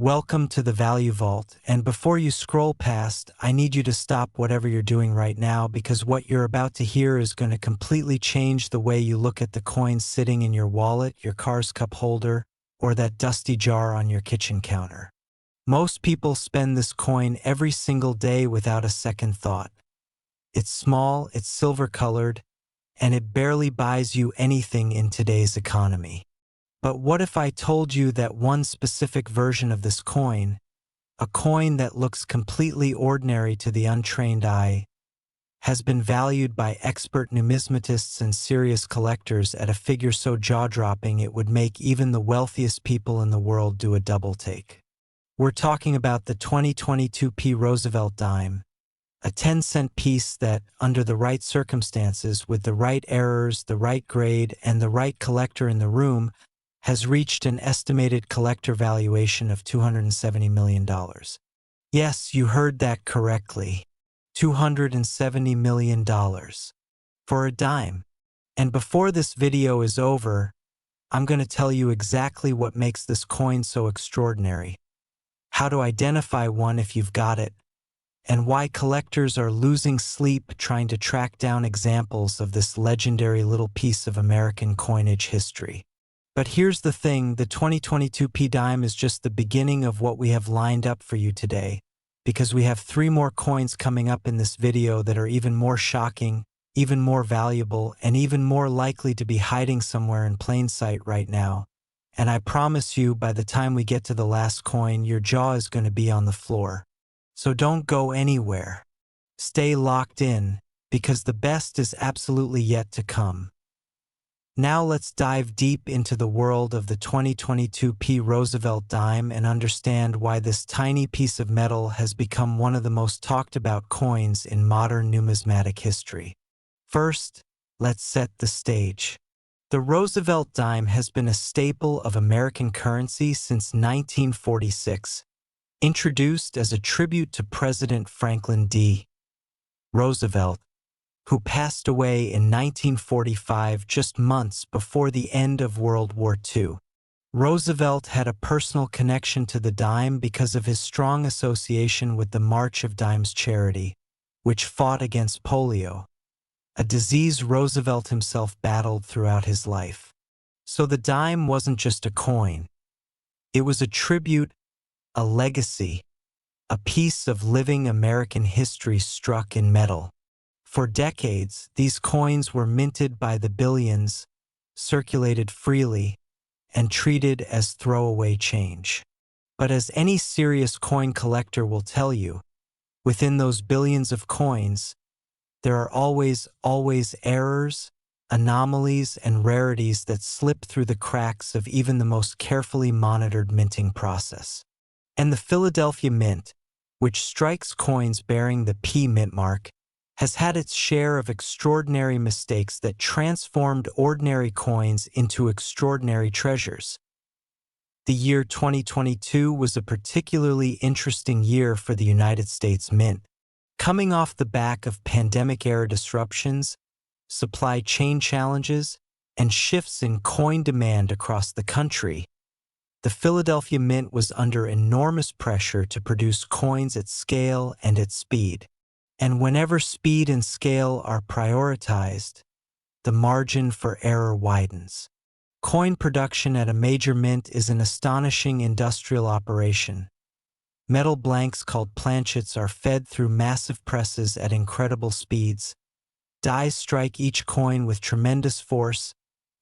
Welcome to the Value Vault, and before you scroll past, I need you to stop whatever you're doing right now because what you're about to hear is going to completely change the way you look at the coins sitting in your wallet, your car's cup holder, or that dusty jar on your kitchen counter. Most people spend this coin every single day without a second thought. It's small, it's silver-colored, and it barely buys you anything in today's economy. But what if I told you that one specific version of this coin, a coin that looks completely ordinary to the untrained eye, has been valued by expert numismatists and serious collectors at a figure so jaw-dropping it would make even the wealthiest people in the world do a double-take? We're talking about the 2022 Roosevelt Dime, a 10-cent piece that, under the right circumstances, with the right errors, the right grade, and the right collector in the room, has reached an estimated collector valuation of $270 million. Yes, you heard that correctly. $270 million for a dime. And before this video is over, I'm going to tell you exactly what makes this coin so extraordinary, how to identify one if you've got it, and why collectors are losing sleep trying to track down examples of this legendary little piece of American coinage history. But here's the thing, the 2022 dime is just the beginning of what we have lined up for you today, because we have 3 more coins coming up in this video that are even more shocking, even more valuable, and even more likely to be hiding somewhere in plain sight right now. And I promise you, by the time we get to the last coin, your jaw is going to be on the floor. So don't go anywhere. Stay locked in, because the best is absolutely yet to come. Now let's dive deep into the world of the 2022 Roosevelt Dime and understand why this tiny piece of metal has become one of the most talked about coins in modern numismatic history. First, let's set the stage. The Roosevelt Dime has been a staple of American currency since 1946, introduced as a tribute to President Franklin D. Roosevelt, who passed away in 1945, just months before the end of World War II. Roosevelt had a personal connection to the dime because of his strong association with the March of Dimes charity, which fought against polio, a disease Roosevelt himself battled throughout his life. So the dime wasn't just a coin. It was a tribute, a legacy, a piece of living American history struck in metal. For decades, these coins were minted by the billions, circulated freely, and treated as throwaway change. But as any serious coin collector will tell you, within those billions of coins, there are always errors, anomalies, and rarities that slip through the cracks of even the most carefully monitored minting process. And the Philadelphia Mint, which strikes coins bearing the P mint mark, has had its share of extraordinary mistakes that transformed ordinary coins into extraordinary treasures. The year 2022 was a particularly interesting year for the United States Mint. Coming off the back of pandemic-era disruptions, supply chain challenges, and shifts in coin demand across the country, the Philadelphia Mint was under enormous pressure to produce coins at scale and at speed. And whenever speed and scale are prioritized, the margin for error widens. Coin production at a major mint is an astonishing industrial operation. Metal blanks called planchets are fed through massive presses at incredible speeds. Dies strike each coin with tremendous force,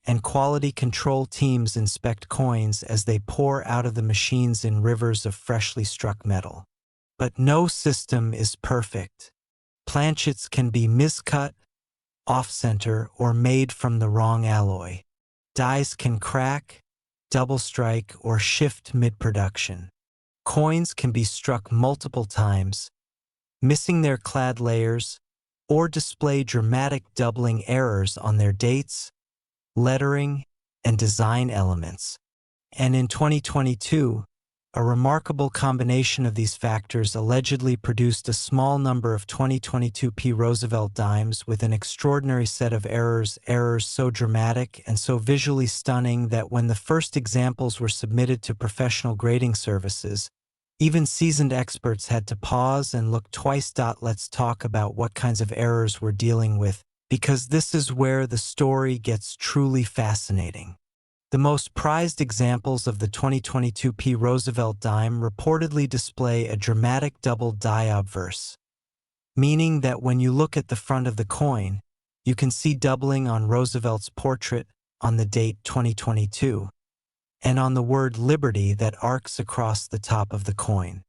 and quality control teams inspect coins as they pour out of the machines in rivers of freshly struck metal. But no system is perfect. Planchets can be miscut, off-center, or made from the wrong alloy. Dies can crack, double strike, or shift mid-production. Coins can be struck multiple times, missing their clad layers, or display dramatic doubling errors on their dates, lettering, and design elements. And in 2022, A remarkable combination of these factors allegedly produced a small number of 2022 Roosevelt Dimes with an extraordinary set of errors so dramatic and so visually stunning that when the first examples were submitted to professional grading services, even seasoned experts had to pause and look twice. Let's talk about what kinds of errors we're dealing with, because this is where the story gets truly fascinating. The most prized examples of the 2022 Roosevelt dime reportedly display a dramatic double die obverse, meaning that when you look at the front of the coin, you can see doubling on Roosevelt's portrait on the date 2022, and on the word liberty that arcs across the top of the coin.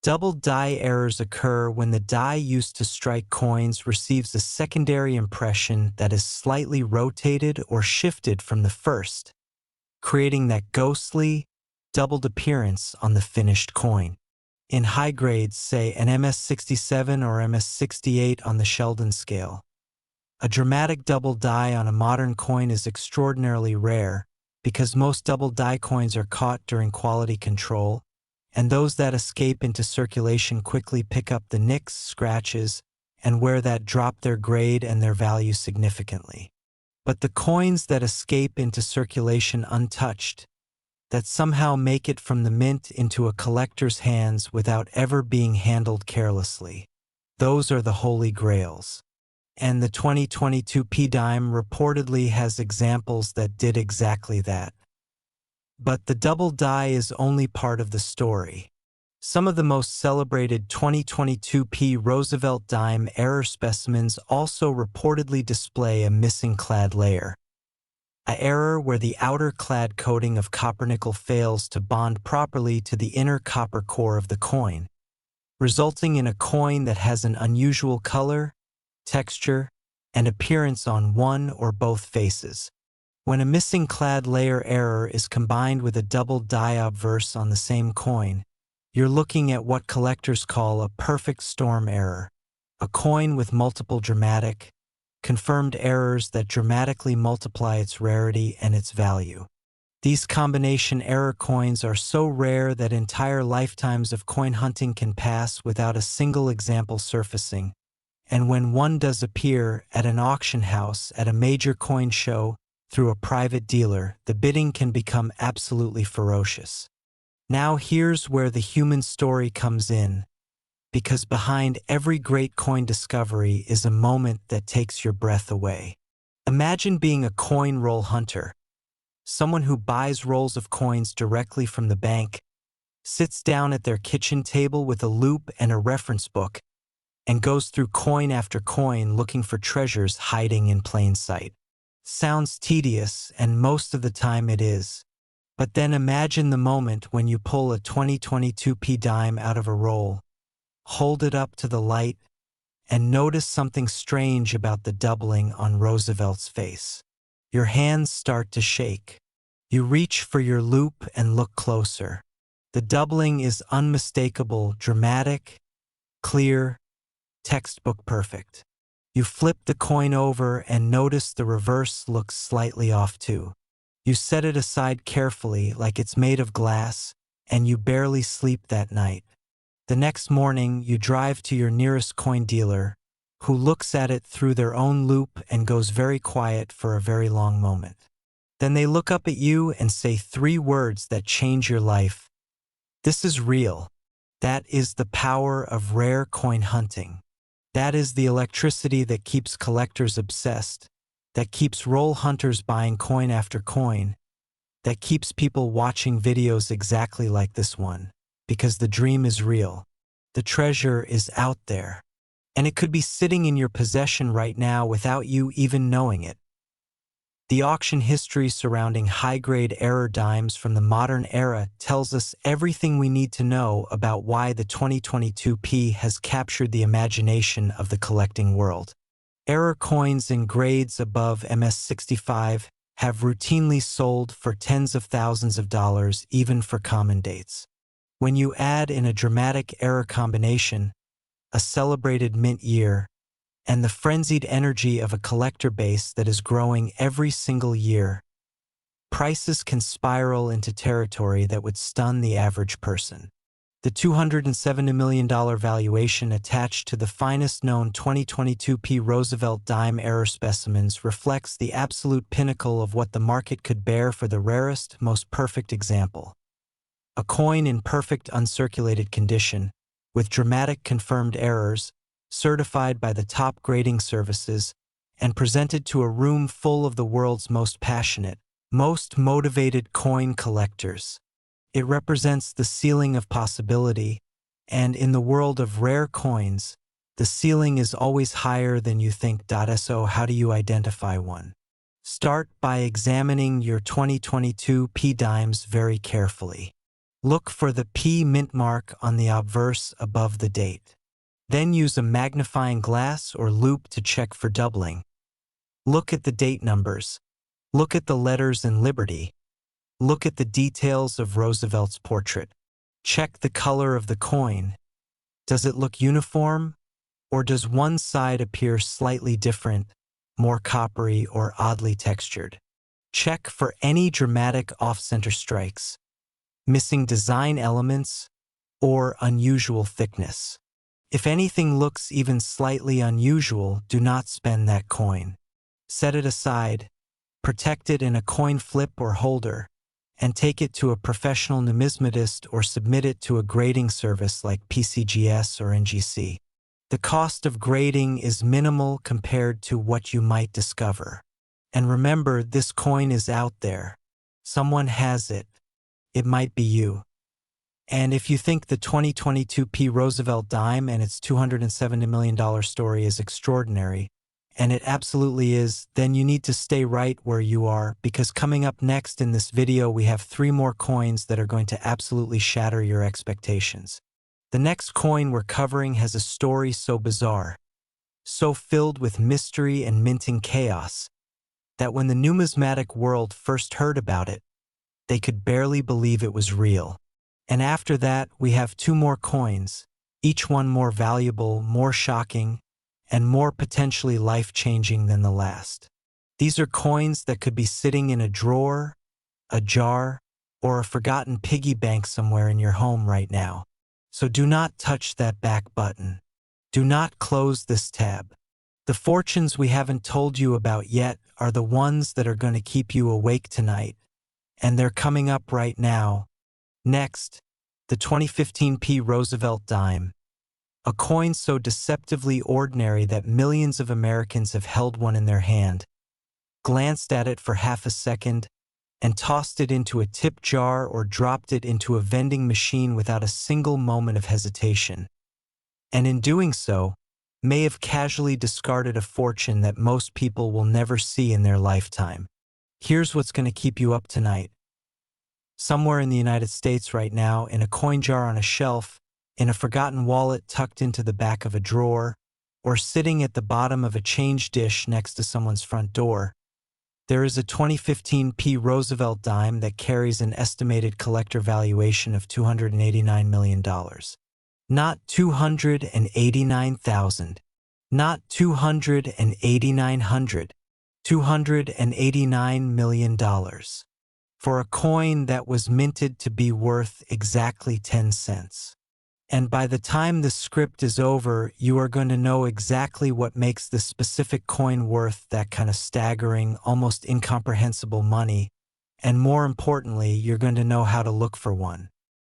Double die errors occur when the die used to strike coins receives a secondary impression that is slightly rotated or shifted from the first, creating that ghostly, doubled appearance on the finished coin. In high grades, say an MS-67 or MS-68 on the Sheldon scale, a dramatic double die on a modern coin is extraordinarily rare because most double die coins are caught during quality control, and those that escape into circulation quickly pick up the nicks, scratches, and where that drop their grade and their value significantly. But the coins that escape into circulation untouched, that somehow make it from the mint into a collector's hands without ever being handled carelessly, those are the holy grails. And the 2022 P-Dime reportedly has examples that did exactly that. But the double die is only part of the story. Some of the most celebrated 2022 P Roosevelt dime error specimens also reportedly display a missing clad layer, an error where the outer clad coating of copper nickel fails to bond properly to the inner copper core of the coin, resulting in a coin that has an unusual color, texture, and appearance on one or both faces. When a missing clad layer error is combined with a double die obverse on the same coin, you're looking at what collectors call a perfect storm error, a coin with multiple dramatic, confirmed errors that dramatically multiply its rarity and its value. These combination error coins are so rare that entire lifetimes of coin hunting can pass without a single example surfacing, and when one does appear at an auction house at a major coin show through a private dealer, the bidding can become absolutely ferocious. Now here's where the human story comes in, because behind every great coin discovery is a moment that takes your breath away. Imagine being a coin roll hunter, someone who buys rolls of coins directly from the bank, sits down at their kitchen table with a loupe and a reference book, and goes through coin after coin looking for treasures hiding in plain sight. Sounds tedious, and most of the time it is. But then imagine the moment when you pull a 2022 P-Dime out of a roll, hold it up to the light, and notice something strange about the doubling on Roosevelt's face. Your hands start to shake. You reach for your loupe and look closer. The doubling is unmistakable, dramatic, clear, textbook perfect. You flip the coin over and notice the reverse looks slightly off too. You set it aside carefully like it's made of glass, and you barely sleep that night. The next morning, you drive to your nearest coin dealer, who looks at it through their own loupe and goes very quiet for a very long moment. Then they look up at you and say 3 words that change your life. This is real. That is the power of rare coin hunting. That is the electricity that keeps collectors obsessed, that keeps roll hunters buying coin after coin, that keeps people watching videos exactly like this one, because the dream is real. The treasure is out there, and it could be sitting in your possession right now without you even knowing it. The auction history surrounding high-grade error dimes from the modern era tells us everything we need to know about why the 2022 P has captured the imagination of the collecting world. Error coins in grades above MS-65 have routinely sold for tens of thousands of dollars, even for common dates. When you add in a dramatic error combination, a celebrated mint year, and the frenzied energy of a collector base that is growing every single year, prices can spiral into territory that would stun the average person. The $270 million valuation attached to the finest known 2022 Roosevelt Dime error specimens reflects the absolute pinnacle of what the market could bear for the rarest, most perfect example. A coin in perfect uncirculated condition, with dramatic confirmed errors, certified by the top grading services, and presented to a room full of the world's most passionate, most motivated coin collectors. It represents the ceiling of possibility, and in the world of rare coins, the ceiling is always higher than you think. So how do you identify one? Start by examining your 2022 Dimes very carefully. Look for the P mint mark on the obverse above the date. Then use a magnifying glass or loupe to check for doubling. Look at the date numbers. Look at the letters in Liberty. Look at the details of Roosevelt's portrait. Check the color of the coin. Does it look uniform? Or does one side appear slightly different, more coppery or oddly textured? Check for any dramatic off-center strikes, missing design elements, or unusual thickness. If anything looks even slightly unusual, do not spend that coin. Set it aside, protect it in a coin flip or holder, and take it to a professional numismatist or submit it to a grading service like PCGS or NGC. The cost of grading is minimal compared to what you might discover. And remember, this coin is out there. Someone has it. It might be you. And if you think the 2022 Roosevelt Dime and its $270 million story is extraordinary, and it absolutely is, then you need to stay right where you are, because coming up next in this video we have 3 more coins that are going to absolutely shatter your expectations. The next coin we're covering has a story so bizarre, so filled with mystery and minting chaos, that when the numismatic world first heard about it, they could barely believe it was real. And after that, we have 2 more coins, each one more valuable, more shocking, and more potentially life-changing than the last. These are coins that could be sitting in a drawer, a jar, or a forgotten piggy bank somewhere in your home right now. So do not touch that back button. Do not close this tab. The fortunes we haven't told you about yet are the ones that are going to keep you awake tonight, and they're coming up right now. Next, the 2015 Roosevelt Dime. A coin so deceptively ordinary that millions of Americans have held one in their hand, glanced at it for half a second, and tossed it into a tip jar or dropped it into a vending machine without a single moment of hesitation. And in doing so, may have casually discarded a fortune that most people will never see in their lifetime. Here's what's going to keep you up tonight. Somewhere in the United States right now, in a coin jar on a shelf, in a forgotten wallet tucked into the back of a drawer, or sitting at the bottom of a change dish next to someone's front door, there is a 2015 Roosevelt Dime that carries an estimated collector valuation of $289 million. Not 289,000. Not 289,900. $289 million. For a coin that was minted to be worth exactly 10 cents. And by the time the script is over, you are going to know exactly what makes this specific coin worth that kind of staggering, almost incomprehensible money, and more importantly, you're going to know how to look for one.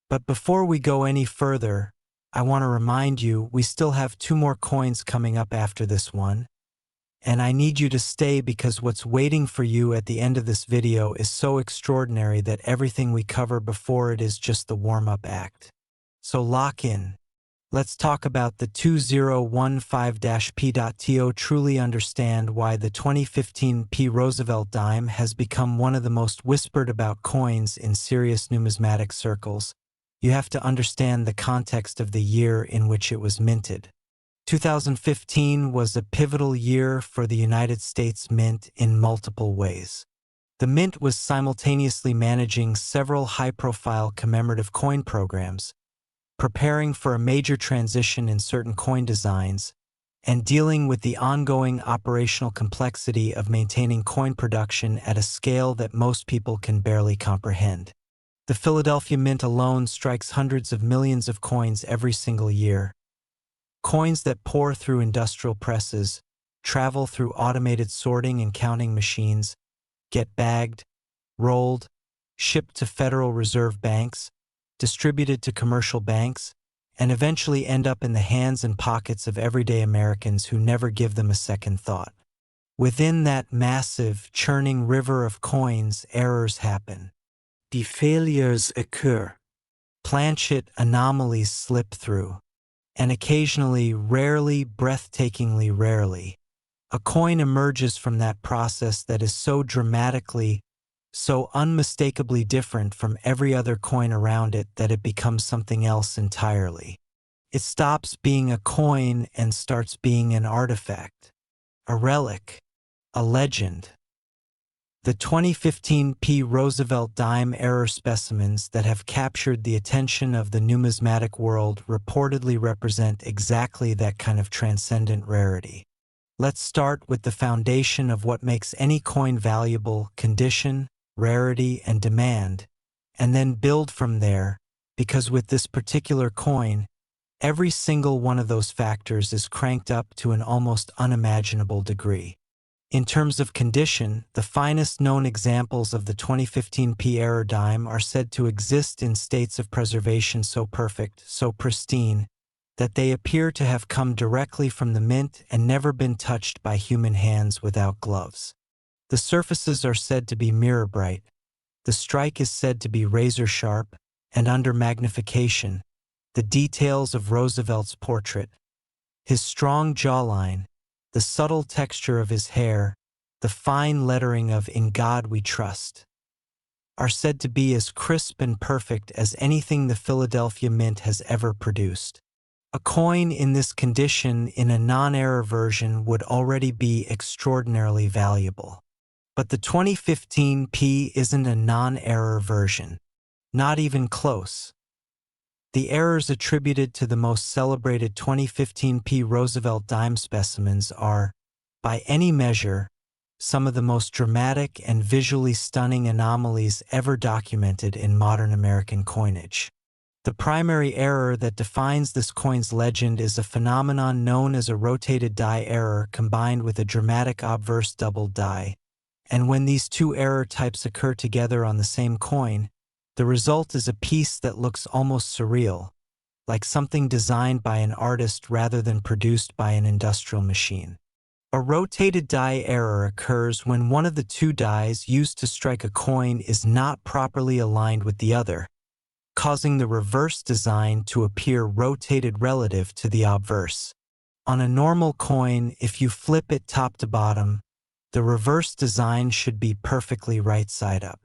But before we go any further, I want to remind you we still have 2 more coins coming up after this one, and I need you to stay because what's waiting for you at the end of this video is so extraordinary that everything we cover before it is just the warm-up act. So lock in. Let's talk about the 2015-P. Truly understand why the 2015 Roosevelt Dime has become one of the most whispered about coins in serious numismatic circles. You have to understand the context of the year in which it was minted. 2015 was a pivotal year for the United States Mint in multiple ways. The Mint was simultaneously managing several high-profile commemorative coin programs, preparing for a major transition in certain coin designs, and dealing with the ongoing operational complexity of maintaining coin production at a scale that most people can barely comprehend. The Philadelphia Mint alone strikes hundreds of millions of coins every single year. Coins that pour through industrial presses, travel through automated sorting and counting machines, get bagged, rolled, shipped to Federal Reserve banks, distributed to commercial banks, and eventually end up in the hands and pockets of everyday Americans who never give them a second thought. Within that massive, churning river of coins, errors happen. Failures occur. Planchet anomalies slip through. And occasionally, rarely, breathtakingly rarely, a coin emerges from that process that is so dramatically, so unmistakably different from every other coin around it that it becomes something else entirely. It stops being a coin and starts being an artifact, a relic, a legend. The 2015 Roosevelt Dime error specimens that have captured the attention of the numismatic world reportedly represent exactly that kind of transcendent rarity. Let's start with the foundation of what makes any coin valuable: condition, rarity, and demand, and then build from there, because with this particular coin, every single one of those factors is cranked up to an almost unimaginable degree. In terms of condition, the finest known examples of the 2015 error dime are said to exist in states of preservation so perfect, so pristine, that they appear to have come directly from the mint and never been touched by human hands without gloves. The surfaces are said to be mirror bright, the strike is said to be razor sharp, and under magnification, the details of Roosevelt's portrait, his strong jawline, the subtle texture of his hair, the fine lettering of "In God We Trust," are said to be as crisp and perfect as anything the Philadelphia Mint has ever produced. A coin in this condition in a non-error version would already be extraordinarily valuable. But the 2015 isn't a non-error version. Not even close. The errors attributed to the most celebrated 2015 Roosevelt Dime specimens are, by any measure, some of the most dramatic and visually stunning anomalies ever documented in modern American coinage. The primary error that defines this coin's legend is a phenomenon known as a rotated die error combined with a dramatic obverse double die, and when these two error types occur together on the same coin, the result is a piece that looks almost surreal, like something designed by an artist rather than produced by an industrial machine. A rotated die error occurs when one of the two dies used to strike a coin is not properly aligned with the other, causing the reverse design to appear rotated relative to the obverse. On a normal coin, if you flip it top to bottom, the reverse design should be perfectly right side up.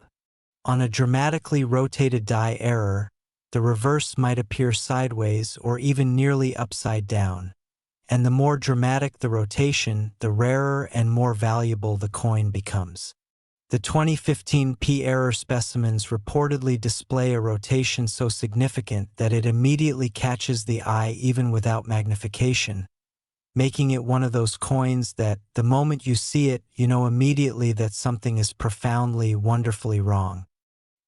On a dramatically rotated die error, the reverse might appear sideways or even nearly upside down, and the more dramatic the rotation, the rarer and more valuable the coin becomes. The 2015 error specimens reportedly display a rotation so significant that it immediately catches the eye even without magnification, making it one of those coins that, the moment you see it, you know immediately that something is profoundly, wonderfully wrong.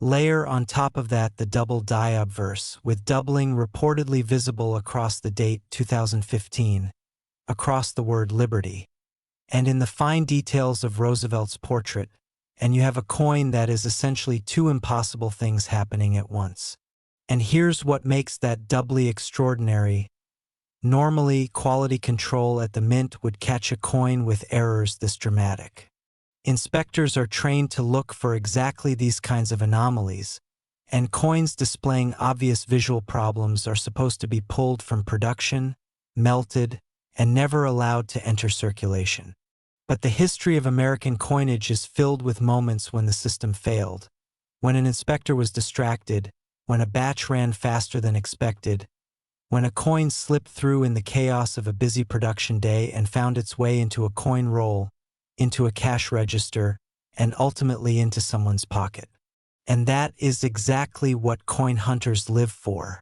Layer on top of that the double die obverse, with doubling reportedly visible across the date 2015, across the word liberty, and in the fine details of Roosevelt's portrait, and you have a coin that is essentially two impossible things happening at once. And here's what makes that doubly extraordinary. Normally, quality control at the mint would catch a coin with errors this dramatic. Inspectors are trained to look for exactly these kinds of anomalies, and coins displaying obvious visual problems are supposed to be pulled from production, melted, and never allowed to enter circulation. But the history of American coinage is filled with moments when the system failed, when an inspector was distracted, when a batch ran faster than expected, when a coin slipped through in the chaos of a busy production day and found its way into a coin roll, into a cash register, and ultimately into someone's pocket. And that is exactly what coin hunters live for.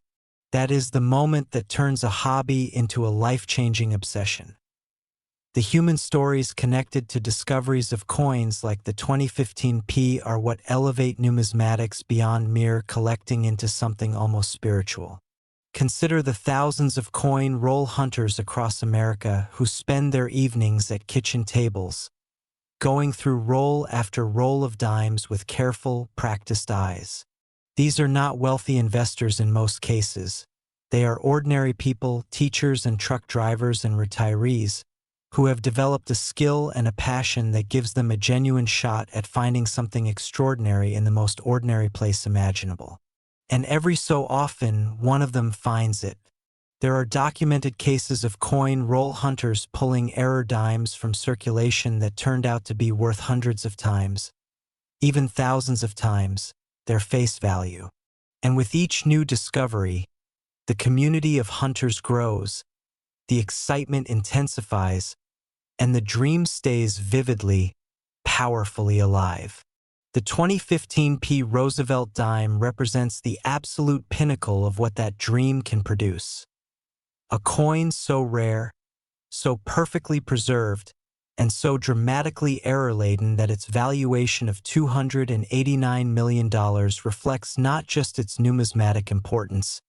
That is the moment that turns a hobby into a life-changing obsession. The human stories connected to discoveries of coins like the 2015 P are what elevate numismatics beyond mere collecting into something almost spiritual. Consider the thousands of coin roll hunters across America who spend their evenings at kitchen tables, going through roll after roll of dimes with careful, practiced eyes. These are not wealthy investors in most cases. They are ordinary people, teachers and truck drivers and retirees, who have developed a skill and a passion that gives them a genuine shot at finding something extraordinary in the most ordinary place imaginable. And every so often, one of them finds it. There are documented cases of coin roll hunters pulling error dimes from circulation that turned out to be worth hundreds of times, even thousands of times, their face value. And with each new discovery, the community of hunters grows, the excitement intensifies, and the dream stays vividly, powerfully alive. The 2015 P. Roosevelt Dime represents the absolute pinnacle of what that dream can produce. A coin so rare, so perfectly preserved, and so dramatically error-laden that its valuation of $289 million reflects not just its numismatic importance,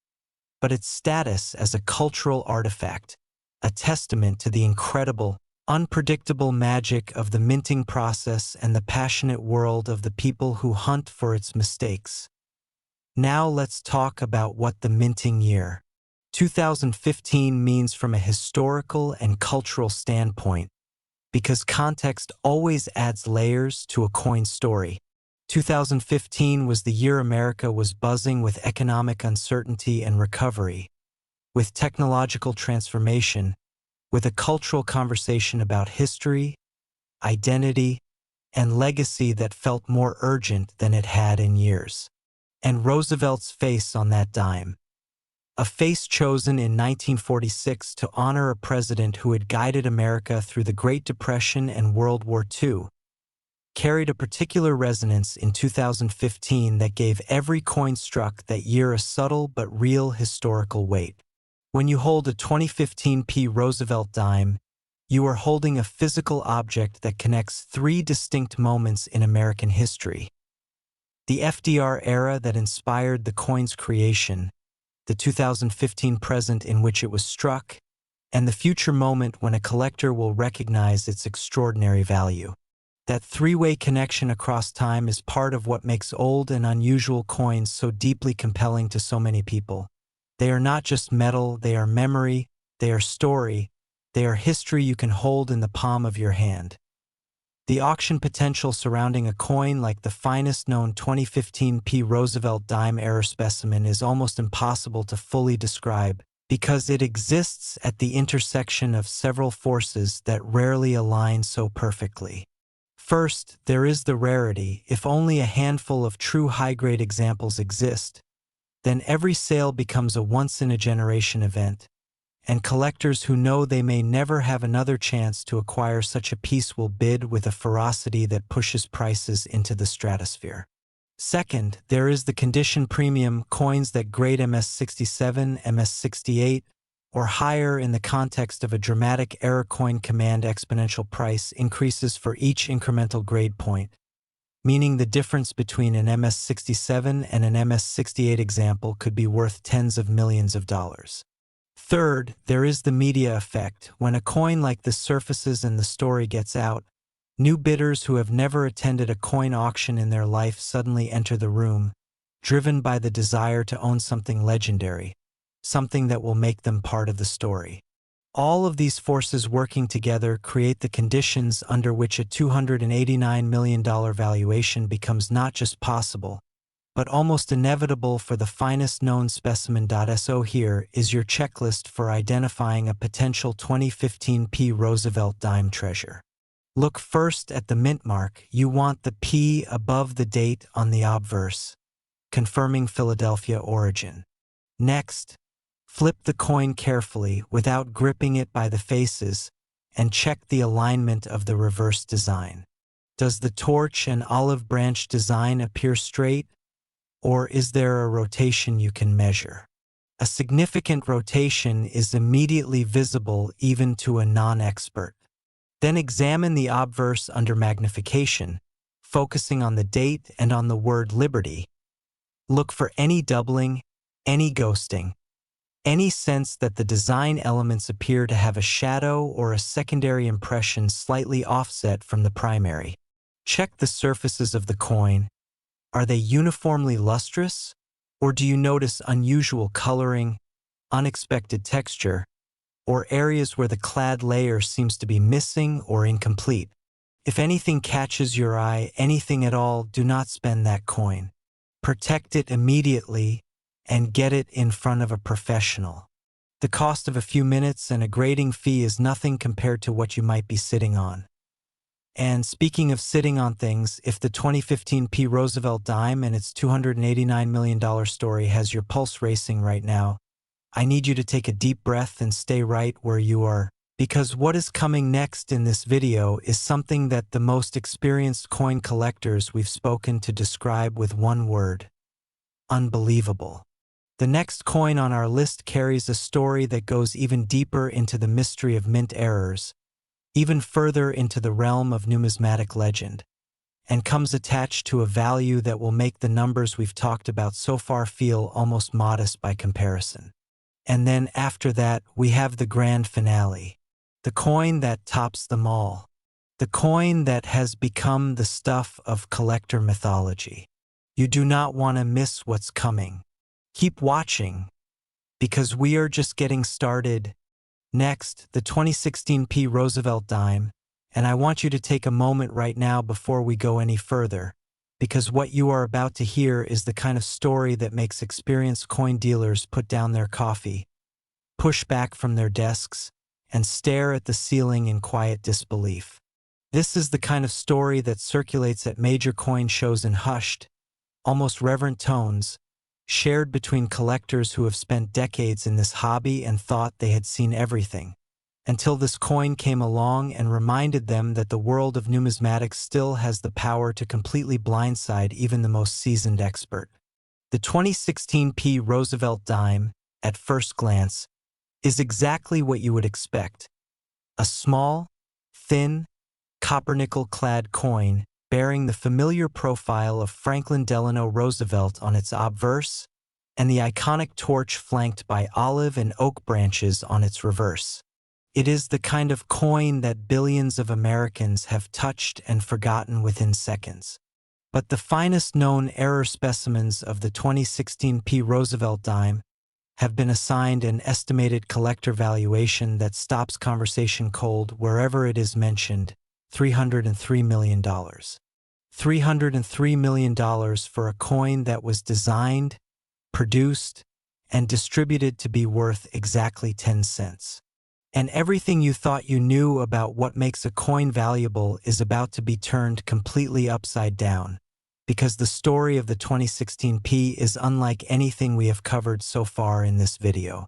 but its status as a cultural artifact, a testament to the incredible, unpredictable magic of the minting process and the passionate world of the people who hunt for its mistakes. Now let's talk about what the minting year 2015 means from a historical and cultural standpoint, because context always adds layers to a coin story. 2015 was the year America was buzzing with economic uncertainty and recovery, with technological transformation, with a cultural conversation about history, identity, and legacy that felt more urgent than it had in years. And Roosevelt's face on that dime, a face chosen in 1946 to honor a president who had guided America through the Great Depression and World War II, carried a particular resonance in 2015 that gave every coin struck that year a subtle but real historical weight. When you hold a 2015 P. Roosevelt dime, you are holding a physical object that connects three distinct moments in American history: the FDR era that inspired the coin's creation, the 2015 present in which it was struck, and the future moment when a collector will recognize its extraordinary value. That three-way connection across time is part of what makes old and unusual coins so deeply compelling to so many people. They are not just metal, they are memory, they are story, they are history you can hold in the palm of your hand. The auction potential surrounding a coin like the finest known 2015 P. Roosevelt dime error specimen is almost impossible to fully describe, because it exists at the intersection of several forces that rarely align so perfectly. First, there is the rarity. If only a handful of true high-grade examples exist, then every sale becomes a once-in-a-generation event, and collectors who know they may never have another chance to acquire such a piece will bid with a ferocity that pushes prices into the stratosphere. Second, there is the condition premium, coins that grade MS67, MS68, or higher in the context of a dramatic error coin command exponential price increases for each incremental grade point, meaning the difference between an MS67 and an MS68 example could be worth tens of millions of dollars. Third, there is the media effect. When a coin like this surfaces and the story gets out, new bidders who have never attended a coin auction in their life suddenly enter the room, driven by the desire to own something legendary, something that will make them part of the story. All of these forces working together create the conditions under which a $289 million valuation becomes not just possible, but almost inevitable for the finest known specimen. So here is your checklist for identifying a potential 2015 P. Roosevelt dime treasure. Look first at the mint mark. You want the P above the date on the obverse, confirming Philadelphia origin. Next, flip the coin carefully without gripping it by the faces and check the alignment of the reverse design. Does the torch and olive branch design appear straight, or is there a rotation you can measure? A significant rotation is immediately visible even to a non-expert. Then examine the obverse under magnification, focusing on the date and on the word liberty. Look for any doubling, any ghosting, any sense that the design elements appear to have a shadow or a secondary impression slightly offset from the primary. Check the surfaces of the coin. Are they uniformly lustrous, or do you notice unusual coloring, unexpected texture, or areas where the clad layer seems to be missing or incomplete? If anything catches your eye, anything at all, do not spend that coin. Protect it immediately and get it in front of a professional. The cost of a few minutes and a grading fee is nothing compared to what you might be sitting on. And speaking of sitting on things, if the 2015 Roosevelt Dime and its $289 million story has your pulse racing right now, I need you to take a deep breath and stay right where you are, because what is coming next in this video is something that the most experienced coin collectors we've spoken to describe with one word: unbelievable. The next coin on our list carries a story that goes even deeper into the mystery of mint errors, even further into the realm of numismatic legend, and comes attached to a value that will make the numbers we've talked about so far feel almost modest by comparison. And then after that, we have the grand finale, the coin that tops them all, the coin that has become the stuff of collector mythology. You do not want to miss what's coming. Keep watching, because we are just getting started. Next, the 2016 Roosevelt Dime, and I want you to take a moment right now before we go any further, because what you are about to hear is the kind of story that makes experienced coin dealers put down their coffee, push back from their desks, and stare at the ceiling in quiet disbelief. This is the kind of story that circulates at major coin shows in hushed, almost reverent tones, shared between collectors who have spent decades in this hobby and thought they had seen everything, until this coin came along and reminded them that the world of numismatics still has the power to completely blindside even the most seasoned expert. The 2016 Roosevelt Dime, at first glance, is exactly what you would expect: a small, thin, copper-nickel-clad coin bearing the familiar profile of Franklin Delano Roosevelt on its obverse, and the iconic torch flanked by olive and oak branches on its reverse. It is the kind of coin that billions of Americans have touched and forgotten within seconds. But the finest known error specimens of the 2016 Roosevelt Dime have been assigned an estimated collector valuation that stops conversation cold wherever it is mentioned: $303 million. $303 million for a coin that was designed, produced, and distributed to be worth exactly 10 cents. And everything you thought you knew about what makes a coin valuable is about to be turned completely upside down, because the story of the 2016 is unlike anything we have covered so far in this video.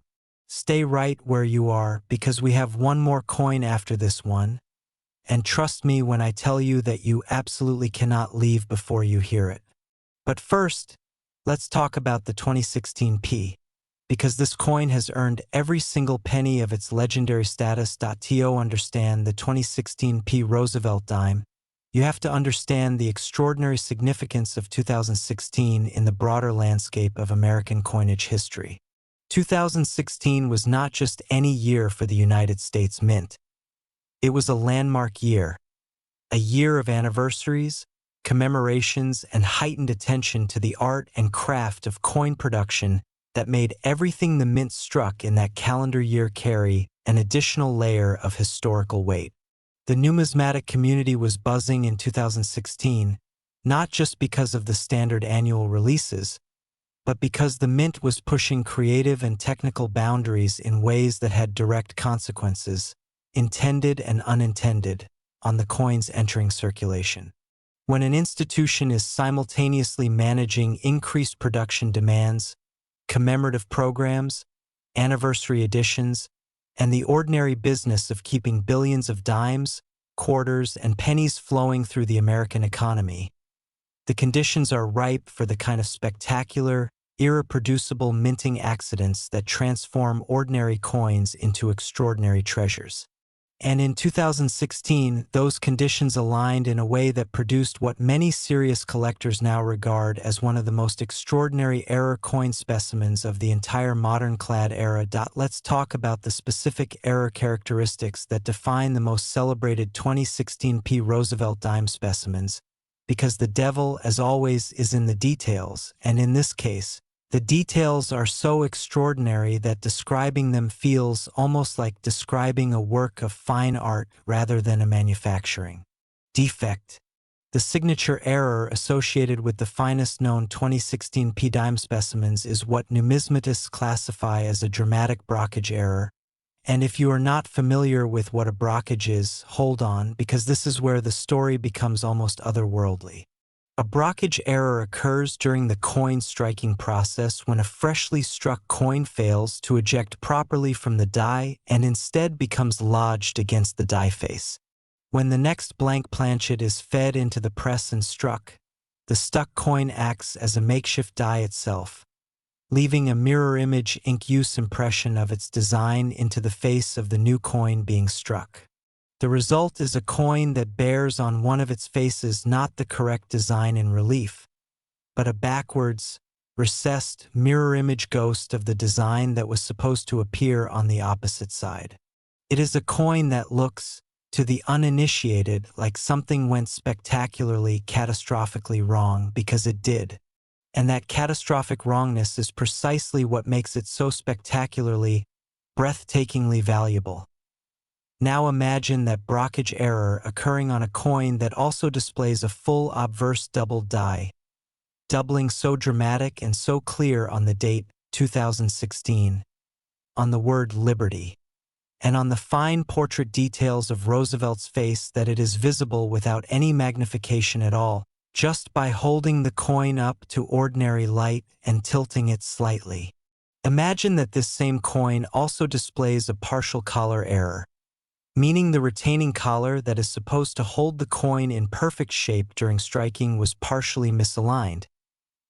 Stay right where you are, because we have one more coin after this one, and trust me when I tell you that you absolutely cannot leave before you hear it. But first, let's talk about the 2016 because this coin has earned every single penny of its legendary status. To understand the 2016 Roosevelt Dime, you have to understand the extraordinary significance of 2016 in the broader landscape of American coinage history. 2016 was not just any year for the United States Mint. It was a landmark year, a year of anniversaries, commemorations, and heightened attention to the art and craft of coin production that made everything the mint struck in that calendar year carry an additional layer of historical weight. The numismatic community was buzzing in 2016, not just because of the standard annual releases, but because the mint was pushing creative and technical boundaries in ways that had direct consequences, intended and unintended, on the coins entering circulation. When an institution is simultaneously managing increased production demands, commemorative programs, anniversary editions, and the ordinary business of keeping billions of dimes, quarters, and pennies flowing through the American economy, the conditions are ripe for the kind of spectacular, irreproducible minting accidents that transform ordinary coins into extraordinary treasures. And in 2016, those conditions aligned in a way that produced what many serious collectors now regard as one of the most extraordinary error coin specimens of the entire modern clad era. Let's talk about the specific error characteristics that define the most celebrated 2016 Roosevelt Dimes specimens, because the devil, as always, is in the details, and in this case, the details are so extraordinary that describing them feels almost like describing a work of fine art rather than a manufacturing defect. The signature error associated with the finest known 2016 dime specimens is what numismatists classify as a dramatic brockage error. And if you are not familiar with what a brockage is, hold on, because this is where the story becomes almost otherworldly. A brockage error occurs during the coin striking process when a freshly struck coin fails to eject properly from the die and instead becomes lodged against the die face. When the next blank planchet is fed into the press and struck, the stuck coin acts as a makeshift die itself, leaving a mirror image ink-use impression of its design into the face of the new coin being struck. The result is a coin that bears on one of its faces not the correct design in relief, but a backwards, recessed mirror image ghost of the design that was supposed to appear on the opposite side. It is a coin that looks, to the uninitiated, like something went spectacularly, catastrophically wrong, because it did. And that catastrophic wrongness is precisely what makes it so spectacularly, breathtakingly valuable. Now imagine that brockage error occurring on a coin that also displays a full obverse doubled die, doubling so dramatic and so clear on the date 2016, on the word liberty, and on the fine portrait details of Roosevelt's face that it is visible without any magnification at all, just by holding the coin up to ordinary light and tilting it slightly. Imagine that this same coin also displays a partial collar error, meaning the retaining collar that is supposed to hold the coin in perfect shape during striking was partially misaligned,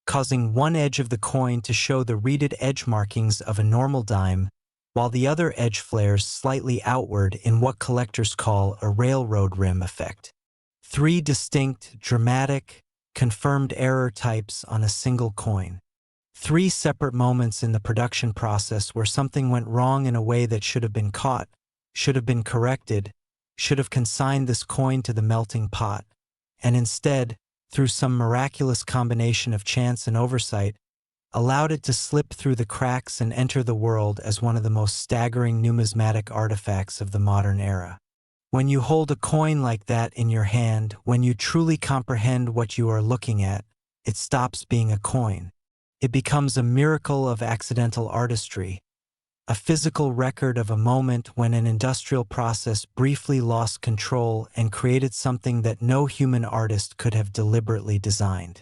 causing one edge of the coin to show the reeded edge markings of a normal dime, while the other edge flares slightly outward in what collectors call a railroad rim effect. Three distinct, dramatic, confirmed error types on a single coin. Three separate moments in the production process where something went wrong in a way that should have been caught, should have been corrected, should have consigned this coin to the melting pot, and instead, through some miraculous combination of chance and oversight, allowed it to slip through the cracks and enter the world as one of the most staggering numismatic artifacts of the modern era. When you hold a coin like that in your hand, when you truly comprehend what you are looking at, it stops being a coin. It becomes a miracle of accidental artistry, a physical record of a moment when an industrial process briefly lost control and created something that no human artist could have deliberately designed.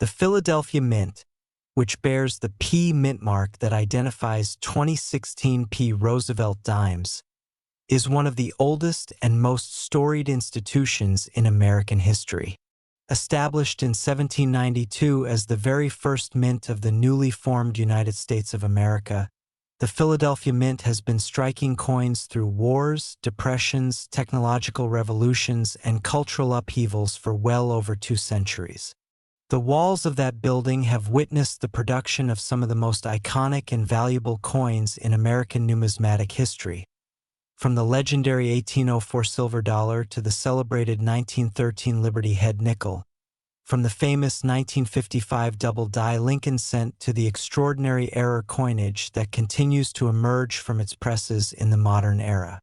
The Philadelphia Mint, which bears the P mint mark that identifies 2016 Roosevelt Dimes, is one of the oldest and most storied institutions in American history. Established in 1792 as the very first mint of the newly formed United States of America, the Philadelphia Mint has been striking coins through wars, depressions, technological revolutions, and cultural upheavals for well over 2 centuries. The walls of that building have witnessed the production of some of the most iconic and valuable coins in American numismatic history, from the legendary 1804 silver dollar to the celebrated 1913 Liberty Head nickel, from the famous 1955 double-die Lincoln cent to the extraordinary error coinage that continues to emerge from its presses in the modern era.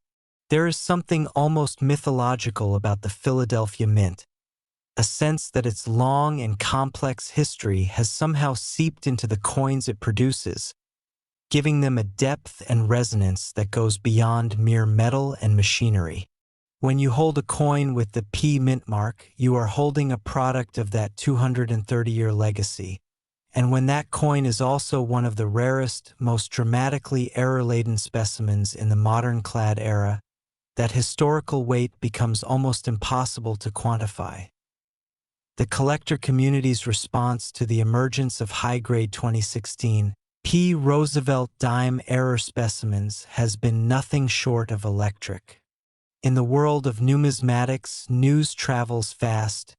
There is something almost mythological about the Philadelphia Mint, a sense that its long and complex history has somehow seeped into the coins it produces, giving them a depth and resonance that goes beyond mere metal and machinery. When you hold a coin with the P mint mark, you are holding a product of that 230-year legacy. And when that coin is also one of the rarest, most dramatically error-laden specimens in the modern clad era, that historical weight becomes almost impossible to quantify. The collector community's response to the emergence of high-grade 2016 Roosevelt dime error specimens has been nothing short of electric. In the world of numismatics, news travels fast,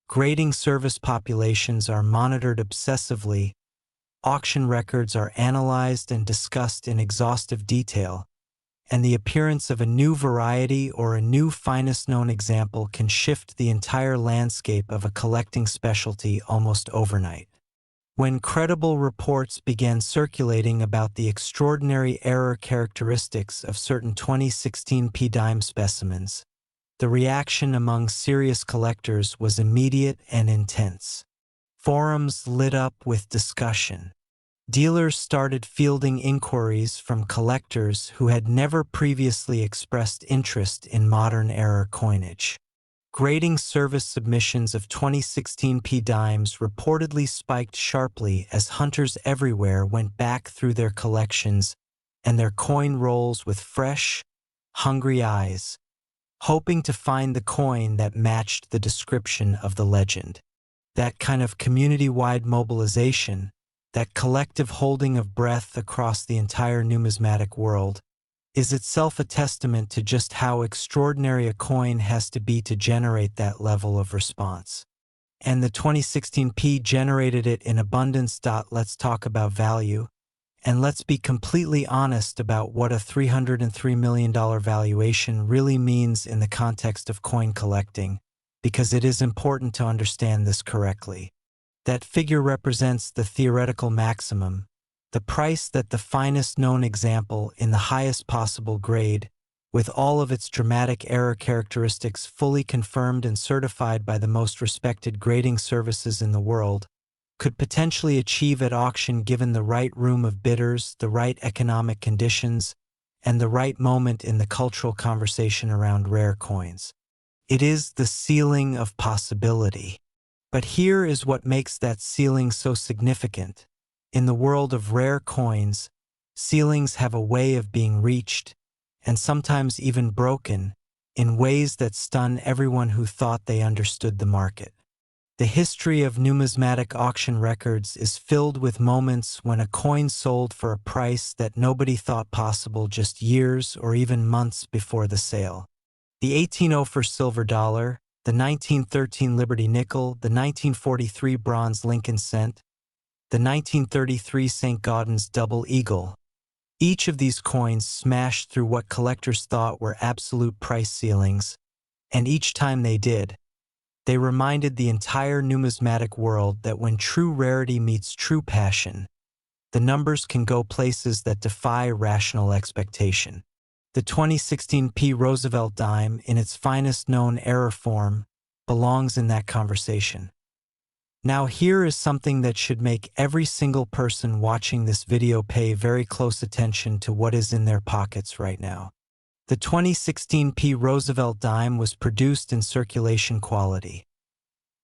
grading service populations are monitored obsessively, auction records are analyzed and discussed in exhaustive detail, and the appearance of a new variety or a new finest known example can shift the entire landscape of a collecting specialty almost overnight. When credible reports began circulating about the extraordinary error characteristics of certain 2016 P dime specimens, the reaction among serious collectors was immediate and intense. Forums lit up with discussion. Dealers started fielding inquiries from collectors who had never previously expressed interest in modern era coinage. Grading service submissions of 2016 P dimes reportedly spiked sharply as hunters everywhere went back through their collections and their coin rolls with fresh, hungry eyes, hoping to find the coin that matched the description of the legend. That kind of community-wide mobilization, that collective holding of breath across the entire numismatic world, is itself a testament to just how extraordinary a coin has to be to generate that level of response. And the 2016 P generated it in abundance. Let's talk about value, and let's be completely honest about what a $303 million valuation really means in the context of coin collecting, because it is important to understand this correctly. That figure represents the theoretical maximum, the price that the finest known example in the highest possible grade, with all of its dramatic error characteristics fully confirmed and certified by the most respected grading services in the world, could potentially achieve at auction given the right room of bidders, the right economic conditions, and the right moment in the cultural conversation around rare coins. It is the ceiling of possibility. But here is what makes that ceiling so significant. In the world of rare coins, ceilings have a way of being reached, and sometimes even broken, in ways that stun everyone who thought they understood the market. The history of numismatic auction records is filled with moments when a coin sold for a price that nobody thought possible just years or even months before the sale. The 1804 silver dollar, the 1913 Liberty nickel, the 1943 bronze Lincoln cent, the 1933 St. Gaudens double eagle. Each of these coins smashed through what collectors thought were absolute price ceilings, and each time they did, they reminded the entire numismatic world that when true rarity meets true passion, the numbers can go places that defy rational expectation. The 2016 P Roosevelt dime, in its finest known error form, belongs in that conversation. Now here is something that should make every single person watching this video pay very close attention to what is in their pockets right now. The 2016 P Roosevelt dime was produced in circulation quality,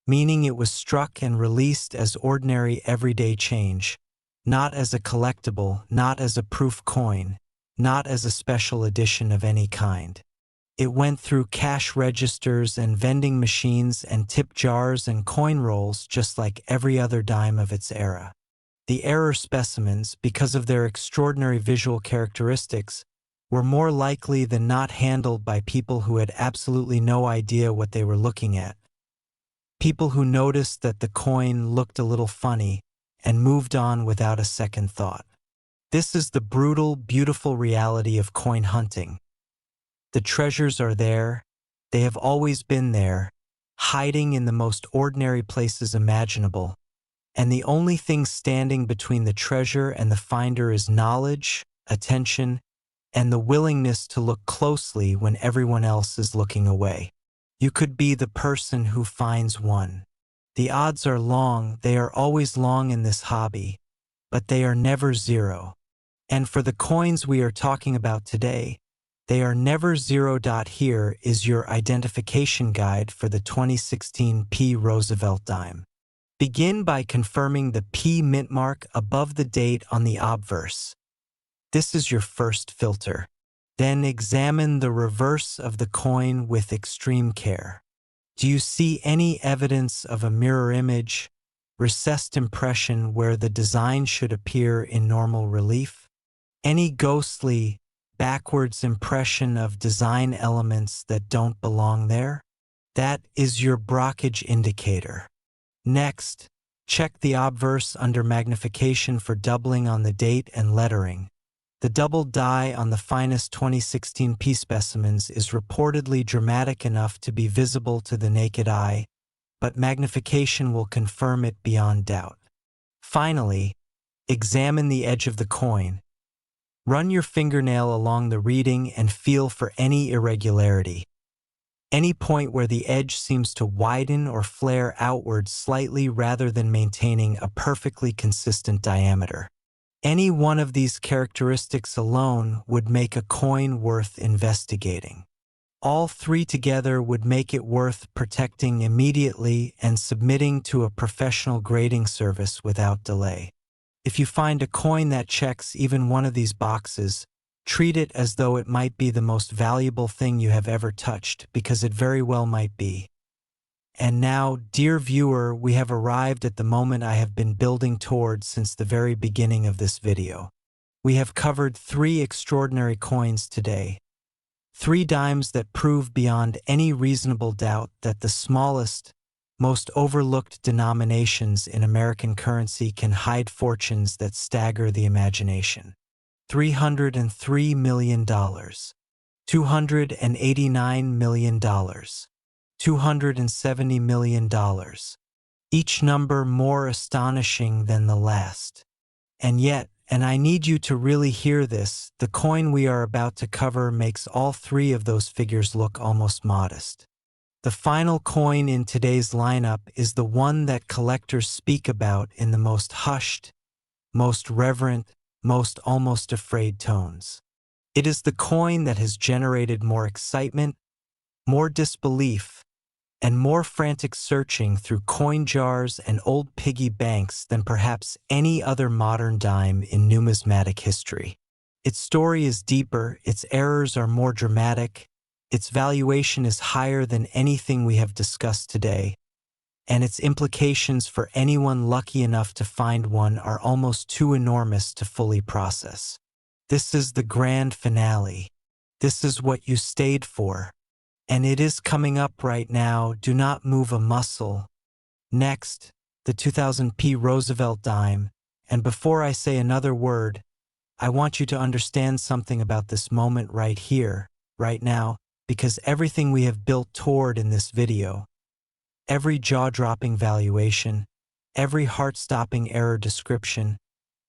meaning it was struck and released as ordinary everyday change, not as a collectible, not as a proof coin, not as a special edition of any kind. It went through cash registers and vending machines and tip jars and coin rolls just like every other dime of its era. The error specimens, because of their extraordinary visual characteristics, were more likely than not handled by people who had absolutely no idea what they were looking at. People who noticed that the coin looked a little funny and moved on without a second thought. This is the brutal, beautiful reality of coin hunting. The treasures are there, they have always been there, hiding in the most ordinary places imaginable, and the only thing standing between the treasure and the finder is knowledge, attention, and the willingness to look closely when everyone else is looking away. You could be the person who finds one. The odds are long, they are always long in this hobby, but they are never zero. And for the coins we are talking about today, they are never zero. Here is your identification guide for the 2016 P Roosevelt dime. Begin by confirming the P mint mark above the date on the obverse. This is your first filter. Then examine the reverse of the coin with extreme care. Do you see any evidence of a mirror image, recessed impression where the design should appear in normal relief? Any ghostly, backwards impression of design elements that don't belong there? That is your brockage indicator. Next, check the obverse under magnification for doubling on the date and lettering. The double die on the finest 2016 P specimens is reportedly dramatic enough to be visible to the naked eye, but magnification will confirm it beyond doubt. Finally, examine the edge of the coin. Run your fingernail along the reading and feel for any irregularity. Any point where the edge seems to widen or flare outward slightly rather than maintaining a perfectly consistent diameter. Any one of these characteristics alone would make a coin worth investigating. All three together would make it worth protecting immediately and submitting to a professional grading service without delay. If you find a coin that checks even one of these boxes, treat it as though it might be the most valuable thing you have ever touched, because it very well might be. And now, dear viewer, we have arrived at the moment I have been building toward since the very beginning of this video. We have covered 3 extraordinary coins today. 3 dimes that prove beyond any reasonable doubt that the smallest, most overlooked denominations in American currency can hide fortunes that stagger the imagination. $303 million, $289 million, $270 million, each number more astonishing than the last. And yet, and I need you to really hear this, the coin we are about to cover makes all 3 of those figures look almost modest. The final coin in today's lineup is the one that collectors speak about in the most hushed, most reverent, most almost afraid tones. It is the coin that has generated more excitement, more disbelief, and more frantic searching through coin jars and old piggy banks than perhaps any other modern dime in numismatic history. Its story is deeper, its errors are more dramatic, its valuation is higher than anything we have discussed today, and its implications for anyone lucky enough to find one are almost too enormous to fully process. This is the grand finale. This is what you stayed for. And it is coming up right now. Do not move a muscle. Next, the 2000 P Roosevelt dime. And before I say another word, I want you to understand something about this moment right here, right now, because everything we have built toward in this video, every jaw-dropping valuation, every heart-stopping error description,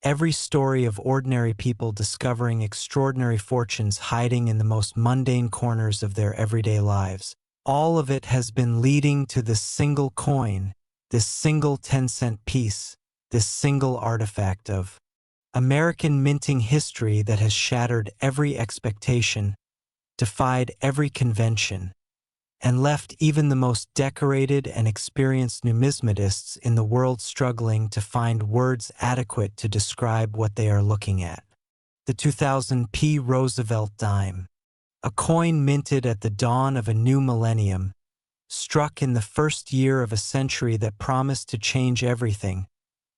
every story of ordinary people discovering extraordinary fortunes hiding in the most mundane corners of their everyday lives, all of it has been leading to this single coin, this single 10-cent piece, this single artifact of American minting history that has shattered every expectation, defied every convention, and left even the most decorated and experienced numismatists in the world struggling to find words adequate to describe what they are looking at. The 2000 P Roosevelt dime, a coin minted at the dawn of a new millennium, struck in the first year of a century that promised to change everything,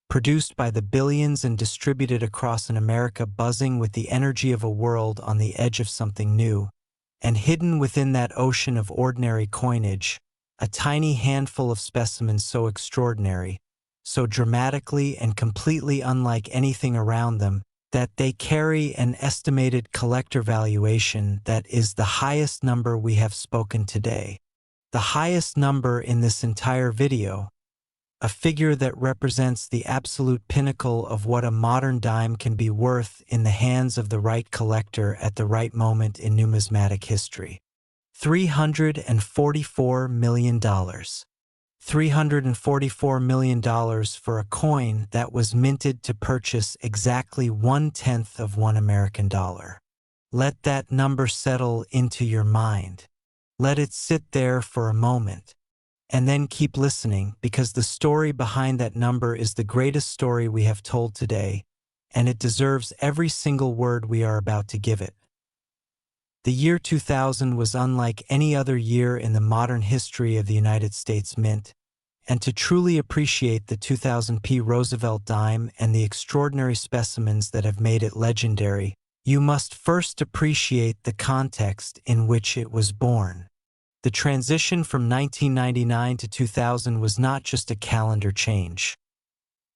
produced by the billions and distributed across an America buzzing with the energy of a world on the edge of something new. And hidden within that ocean of ordinary coinage, a tiny handful of specimens so extraordinary, so dramatically and completely unlike anything around them, that they carry an estimated collector valuation that is the highest number we have spoken today. The highest number in this entire video, a figure that represents the absolute pinnacle of what a modern dime can be worth in the hands of the right collector at the right moment in numismatic history. $344 million. $344 million for a coin that was minted to purchase exactly 1/10 of $1 American dollar. Let that number settle into your mind. Let it sit there for a moment. And then keep listening, because the story behind that number is the greatest story we have told today, and it deserves every single word we are about to give it. The year 2000 was unlike any other year in the modern history of the United States Mint, and to truly appreciate the 2000 P Roosevelt dime and the extraordinary specimens that have made it legendary, you must first appreciate the context in which it was born. The transition from 1999 to 2000 was not just a calendar change.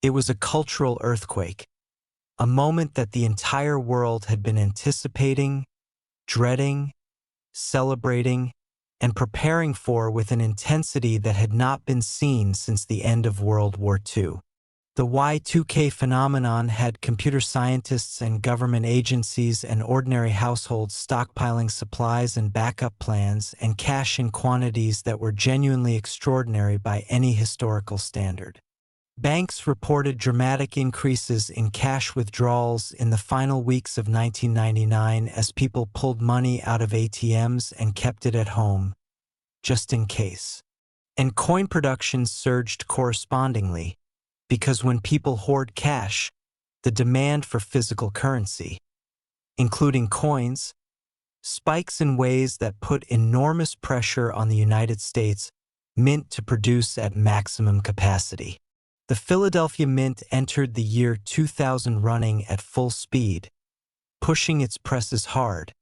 It was a cultural earthquake, a moment that the entire world had been anticipating, dreading, celebrating, and preparing for with an intensity that had not been seen since the end of World War II. The Y2K phenomenon had computer scientists and government agencies and ordinary households stockpiling supplies and backup plans and cash in quantities that were genuinely extraordinary by any historical standard. Banks reported dramatic increases in cash withdrawals in the final weeks of 1999 as people pulled money out of ATMs and kept it at home, just in case. And coin production surged correspondingly, because when people hoard cash, the demand for physical currency, including coins, spikes in ways that put enormous pressure on the United States Mint to produce at maximum capacity. The Philadelphia Mint entered the year 2000 running at full speed, pushing its presses hard,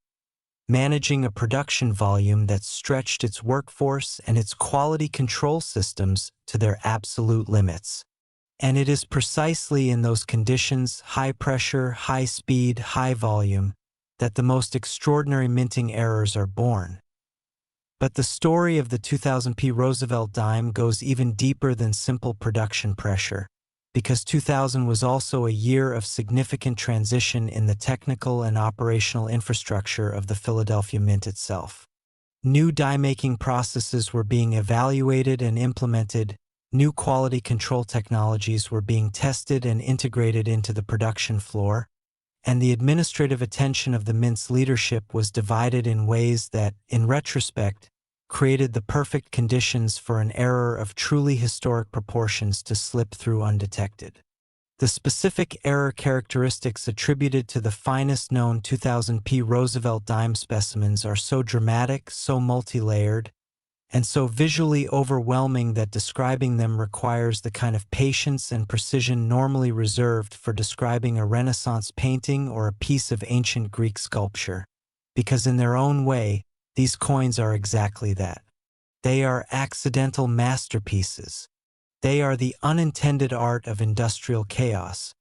managing a production volume that stretched its workforce and its quality control systems to their absolute limits. And it is precisely in those conditions, high pressure, high speed, high volume, that the most extraordinary minting errors are born. But the story of the 2000p Roosevelt Dime goes even deeper than simple production pressure, because 2000 was also a year of significant transition in the technical and operational infrastructure of the Philadelphia Mint itself. New die-making processes were being evaluated and implemented, new quality control technologies were being tested and integrated into the production floor, and the administrative attention of the Mint's leadership was divided in ways that, in retrospect, created the perfect conditions for an error of truly historic proportions to slip through undetected. The specific error characteristics attributed to the finest known 2000p Roosevelt Dime specimens are so dramatic, so multi-layered, and so visually overwhelming that describing them requires the kind of patience and precision normally reserved for describing a Renaissance painting or a piece of ancient Greek sculpture, because in their own way, these coins are exactly that. They are accidental masterpieces. They are the unintended art of industrial chaos,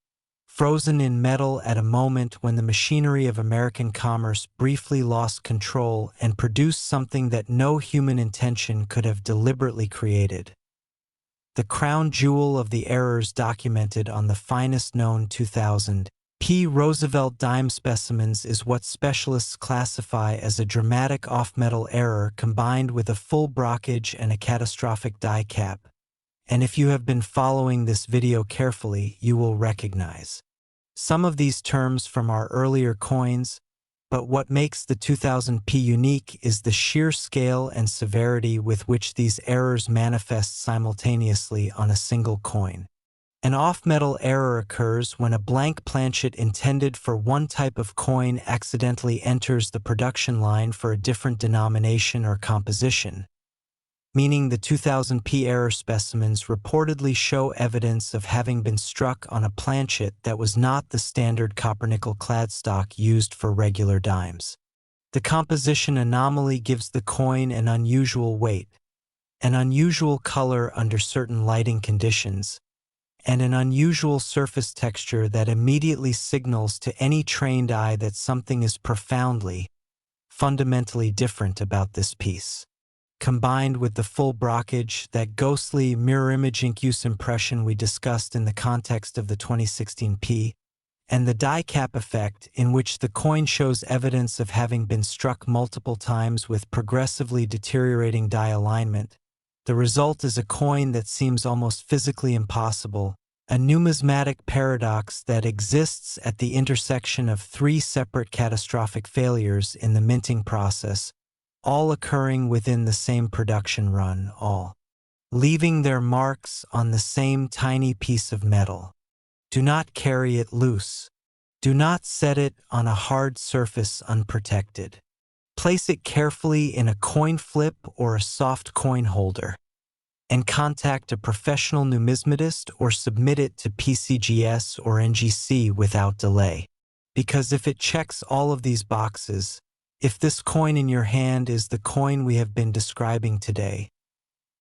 frozen in metal at a moment when the machinery of American commerce briefly lost control and produced something that no human intention could have deliberately created. The crown jewel of the errors documented on the finest known 2000p Roosevelt Dime specimens is what specialists classify as a dramatic off-metal error combined with a full brockage and a catastrophic die cap. And if you have been following this video carefully, you will recognize some of these terms from our earlier coins, but what makes the 2000p unique is the sheer scale and severity with which these errors manifest simultaneously on a single coin. An off-metal error occurs when a blank planchet intended for one type of coin accidentally enters the production line for a different denomination or composition, meaning the 2000p error specimens reportedly show evidence of having been struck on a planchet that was not the standard copper-nickel clad stock used for regular dimes. The composition anomaly gives the coin an unusual weight, an unusual color under certain lighting conditions, and an unusual surface texture that immediately signals to any trained eye that something is profoundly, fundamentally different about this piece. Combined with the full brockage, that ghostly mirror image ink-use impression we discussed in the context of the 2016p, and the die cap effect in which the coin shows evidence of having been struck multiple times with progressively deteriorating die alignment, the result is a coin that seems almost physically impossible, a numismatic paradox that exists at the intersection of three separate catastrophic failures in the minting process, all occurring within the same production run, all leaving their marks on the same tiny piece of metal. Do not carry it loose. Do not set it on a hard surface unprotected. Place it carefully in a coin flip or a soft coin holder, and contact a professional numismatist or submit it to PCGS or NGC without delay. Because if it checks all of these boxes, if this coin in your hand is the coin we have been describing today,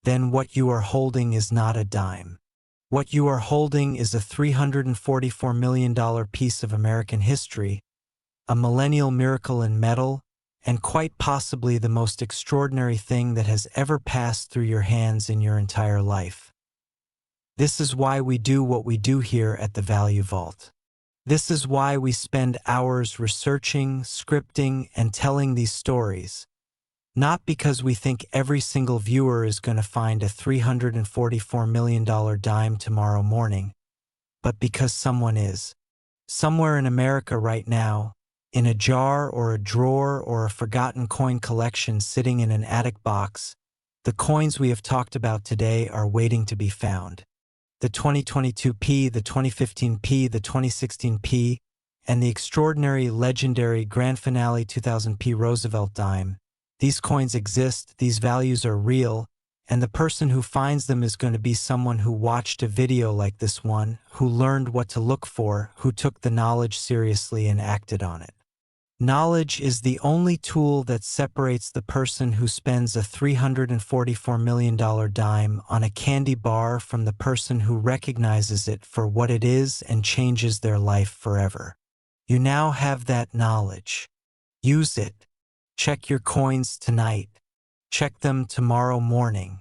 then what you are holding is not a dime. What you are holding is a $344 million piece of American history, a millennial miracle in metal, and quite possibly the most extraordinary thing that has ever passed through your hands in your entire life. This is why we do what we do here at the Value Vault. This is why we spend hours researching, scripting, and telling these stories. Not because we think every single viewer is going to find a $344 million dime tomorrow morning, but because someone is. Somewhere in America right now, in a jar or a drawer or a forgotten coin collection sitting in an attic box, the coins we have talked about today are waiting to be found. The 2022p, the 2015p, the 2016p, and the extraordinary, legendary grand finale 2000p Roosevelt Dime. These coins exist, these values are real, and the person who finds them is going to be someone who watched a video like this one, who learned what to look for, who took the knowledge seriously and acted on it. Knowledge is the only tool that separates the person who spends a $344 million dime on a candy bar from the person who recognizes it for what it is and changes their life forever. You now have that knowledge. Use it. Check your coins tonight. Check them tomorrow morning.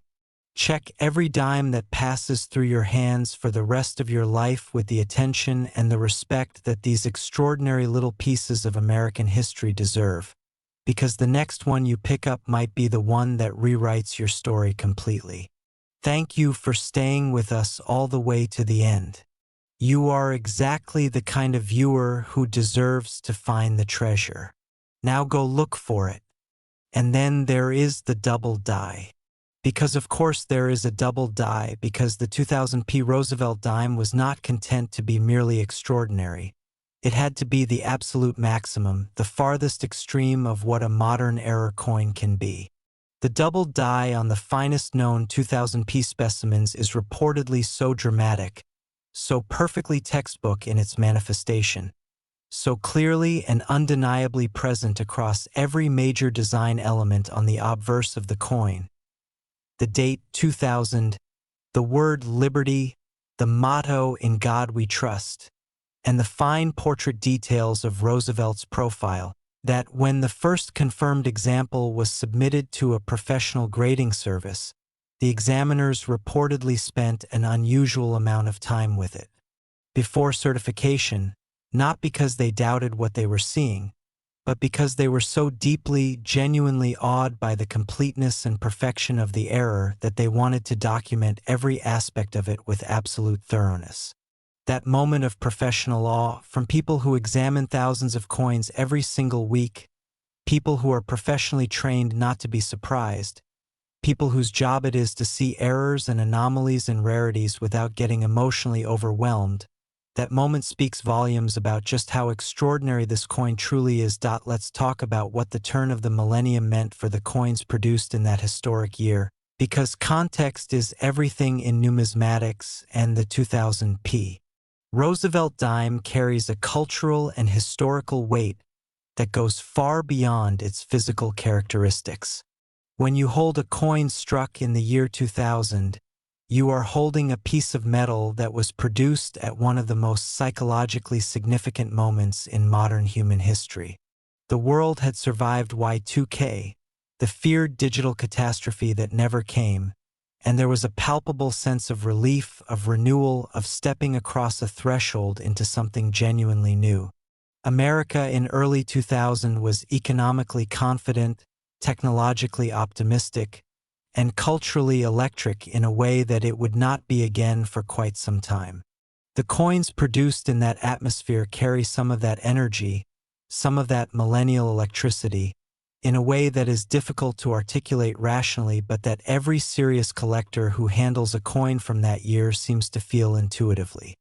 Check every dime that passes through your hands for the rest of your life with the attention and the respect that these extraordinary little pieces of American history deserve, because the next one you pick up might be the one that rewrites your story completely. Thank you for staying with us all the way to the end. You are exactly the kind of viewer who deserves to find the treasure. Now go look for it. And then there is the double die. Because of course there is a double die, because the 2000p Roosevelt dime was not content to be merely extraordinary. It had to be the absolute maximum, the farthest extreme of what a modern era coin can be. The double die on the finest known 2000p specimens is reportedly so dramatic, so perfectly textbook in its manifestation, so clearly and undeniably present across every major design element on the obverse of the coin. The date 2000, the word liberty, the motto "In God We Trust," and the fine portrait details of Roosevelt's profile, that when the first confirmed example was submitted to a professional grading service, the examiners reportedly spent an unusual amount of time with it. Before certification, not because they doubted what they were seeing, but because they were so deeply, genuinely awed by the completeness and perfection of the error that they wanted to document every aspect of it with absolute thoroughness. That moment of professional awe from people who examine thousands of coins every single week, people who are professionally trained not to be surprised, people whose job it is to see errors and anomalies and rarities without getting emotionally overwhelmed. That moment speaks volumes about just how extraordinary this coin truly is. Let's talk about what the turn of the millennium meant for the coins produced in that historic year, because context is everything in numismatics and the 2000p. Roosevelt dime carries a cultural and historical weight that goes far beyond its physical characteristics. When you hold a coin struck in the year 2000, you are holding a piece of metal that was produced at one of the most psychologically significant moments in modern human history. The world had survived Y2K, the feared digital catastrophe that never came, and there was a palpable sense of relief, of renewal, of stepping across a threshold into something genuinely new. America in early 2000 was economically confident, technologically optimistic, and culturally electric in a way that it would not be again for quite some time. The coins produced in that atmosphere carry some of that energy, some of that millennial electricity, in a way that is difficult to articulate rationally, but that every serious collector who handles a coin from that year seems to feel intuitively.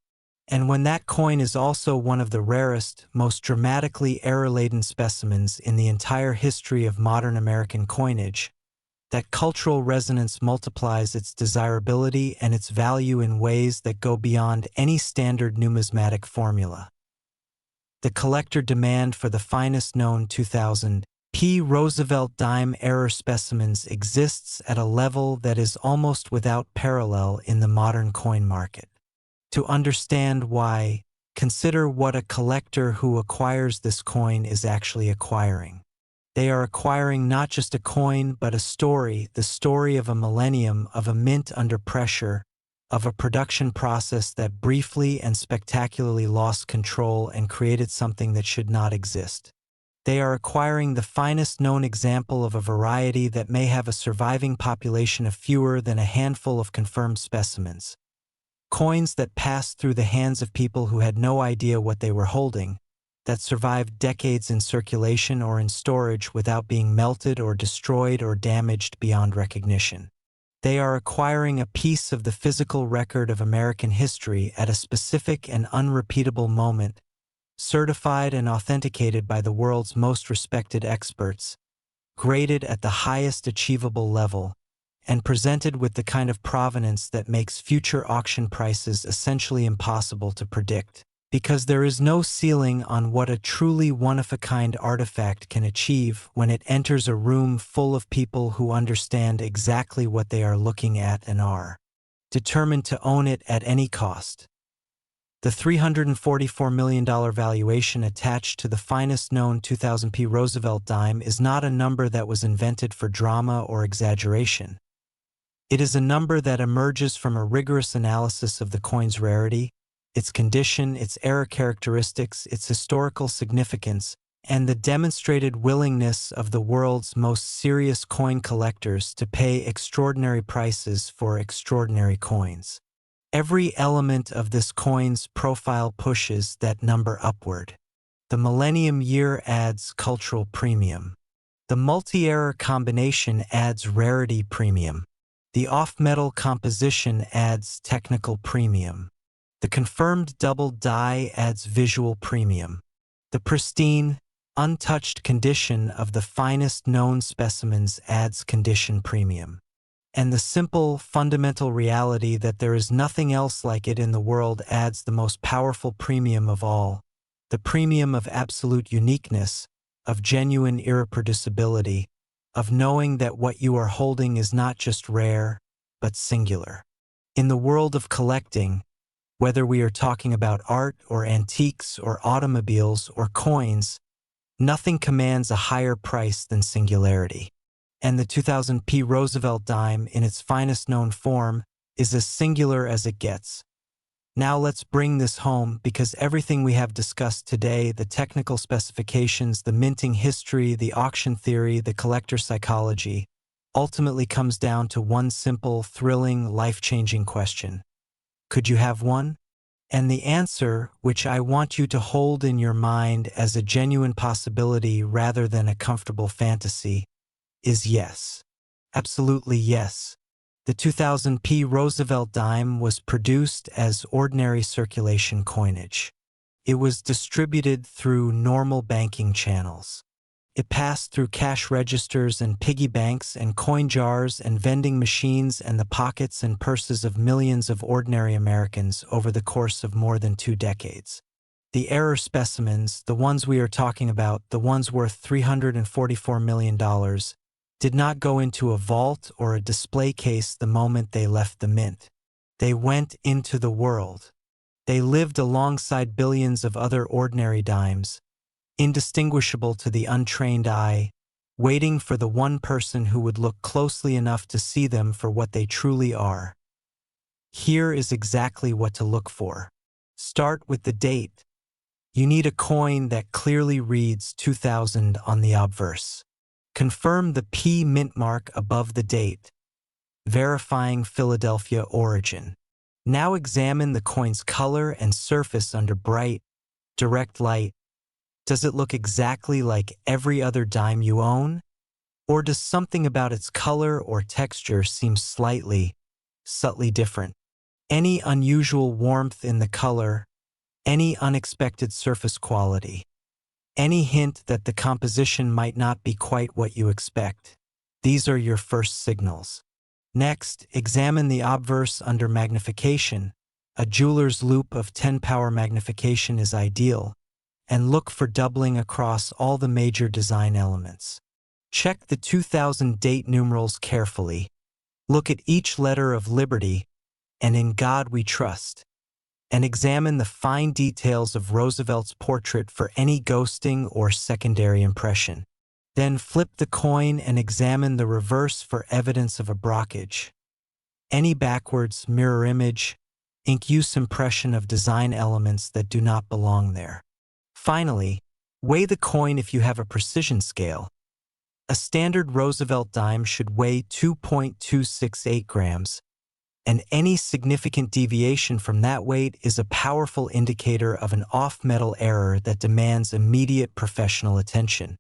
And when that coin is also one of the rarest, most dramatically error-laden specimens in the entire history of modern American coinage, that cultural resonance multiplies its desirability and its value in ways that go beyond any standard numismatic formula. The collector demand for the finest known 2000 P. Roosevelt Dime error specimens exists at a level that is almost without parallel in the modern coin market. To understand why, consider what a collector who acquires this coin is actually acquiring. They are acquiring not just a coin, but a story, the story of a millennium, of a mint under pressure, of a production process that briefly and spectacularly lost control and created something that should not exist. They are acquiring the finest known example of a variety that may have a surviving population of fewer than a handful of confirmed specimens. Coins that passed through the hands of people who had no idea what they were holding, that survived decades in circulation or in storage without being melted or destroyed or damaged beyond recognition. They are acquiring a piece of the physical record of American history at a specific and unrepeatable moment, certified and authenticated by the world's most respected experts, graded at the highest achievable level, and presented with the kind of provenance that makes future auction prices essentially impossible to predict. Because there is no ceiling on what a truly one-of-a-kind artifact can achieve when it enters a room full of people who understand exactly what they are looking at and are determined to own it at any cost. The $344 million valuation attached to the finest known 2000p Roosevelt dime is not a number that was invented for drama or exaggeration. It is a number that emerges from a rigorous analysis of the coin's rarity, its condition, its error characteristics, its historical significance, and the demonstrated willingness of the world's most serious coin collectors to pay extraordinary prices for extraordinary coins. Every element of this coin's profile pushes that number upward. The millennium year adds cultural premium. The multi-error combination adds rarity premium. The off-metal composition adds technical premium. The confirmed double die adds visual premium. The pristine, untouched condition of the finest known specimens adds condition premium. And the simple, fundamental reality that there is nothing else like it in the world adds the most powerful premium of all, the premium of absolute uniqueness, of genuine irreproducibility, of knowing that what you are holding is not just rare, but singular. In the world of collecting, whether we are talking about art or antiques or automobiles or coins, nothing commands a higher price than singularity. And the 2000p Roosevelt dime, in its finest known form, is as singular as it gets. Now let's bring this home, because everything we have discussed today, the technical specifications, the minting history, the auction theory, the collector psychology, ultimately comes down to one simple, thrilling, life-changing question. Could you have one? And the answer, which I want you to hold in your mind as a genuine possibility rather than a comfortable fantasy, is yes. Absolutely yes. The 2000p Roosevelt dime was produced as ordinary circulation coinage. It was distributed through normal banking channels. It passed through cash registers and piggy banks and coin jars and vending machines and the pockets and purses of millions of ordinary Americans over the course of more than 2 decades. The error specimens, the ones we are talking about, the ones worth $344 million, did not go into a vault or a display case the moment they left the mint. They went into the world. They lived alongside billions of other ordinary dimes, indistinguishable to the untrained eye, waiting for the one person who would look closely enough to see them for what they truly are. Here is exactly what to look for. Start with the date. You need a coin that clearly reads 2000 on the obverse. Confirm the P mint mark above the date, verifying Philadelphia origin. Now examine the coin's color and surface under bright, direct light. Does it look exactly like every other dime you own? Or does something about its color or texture seem slightly, subtly different? Any unusual warmth in the color, any unexpected surface quality, any hint that the composition might not be quite what you expect? These are your first signals. Next, examine the obverse under magnification. A jeweler's loupe of 10 power magnification is ideal. and look for doubling across all the major design elements. Check the 2000 date numerals carefully. Look at each letter of Liberty and In God We Trust, and examine the fine details of Roosevelt's portrait for any ghosting or secondary impression. Then flip the coin and examine the reverse for evidence of a brockage. Any backwards, mirror image, ink use impression of design elements that do not belong there. Finally, weigh the coin if you have a precision scale. A standard Roosevelt dime should weigh 2.268 grams, and any significant deviation from that weight is a powerful indicator of an off-metal error that demands immediate professional attention.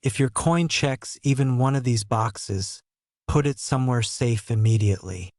If your coin checks even one of these boxes, put it somewhere safe immediately.